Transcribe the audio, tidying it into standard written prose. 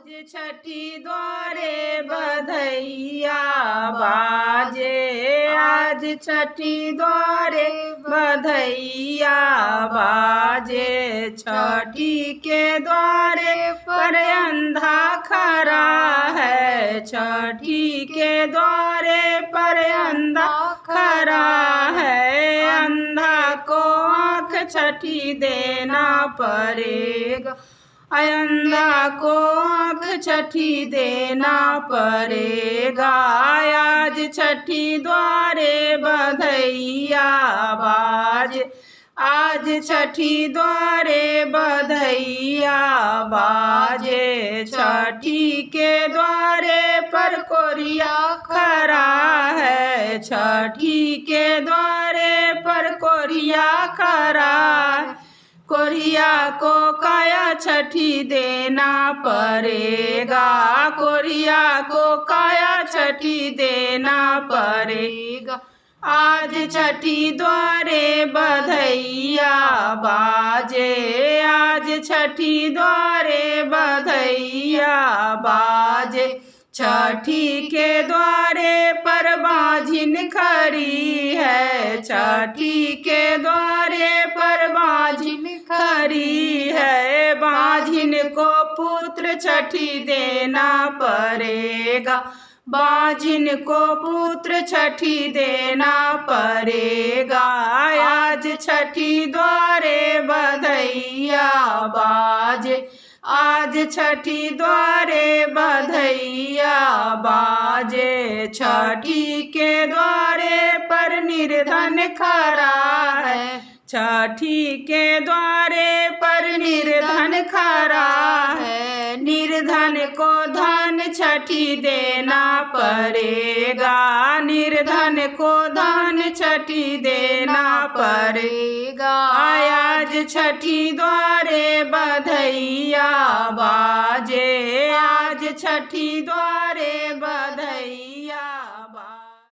छठी द्वारे बधैया बाजे, आज छठी द्वारे बधैया बाजे। छठी के द्वारे पर अंधा खड़ा है, छठी के द्वारे पर अंधा खड़ा है। अंधा को आँख छठी देना पड़ेगा, अंधा को आँख छठी देना पड़ेगा। आज छठी द्वारे बधैया बाजे, आज छठी द्वारे बधैया बाजे। छठी के द्वारे पर कोरिया खड़ा है, छठी के द्वारे पर कोरिया खड़ा है। कोरिया को काया छठी देना पड़ेगा, कोरिया को काया छठी देना पड़ेगा। आज छठी द्वारे बधैया बाजे, आज छठी द्वारे बधैया बाजे। छठी के द्वारे पर बांझिन खड़ी है, छठी के द्वारे पर बांझिन खड़ी है। बांझिन को पुत्र छठी देना पड़ेगा, बांझिन को पुत्र छठी देना पड़ेगा। आज छठी द्वारे बधैया बाजे, आज छठी द्वारे बधैया बाजे। छठी के द्वारे पर निर्धन खड़ा है, छठी के द्वारे पर निर्धन खड़ा है। निर्धन को धन छठी देना पड़ेगा, निर्धन को धन छठी देना पड़ेगा। आज छठी द्वारे बधैया बाजे, आज छठी द्वारे बधैया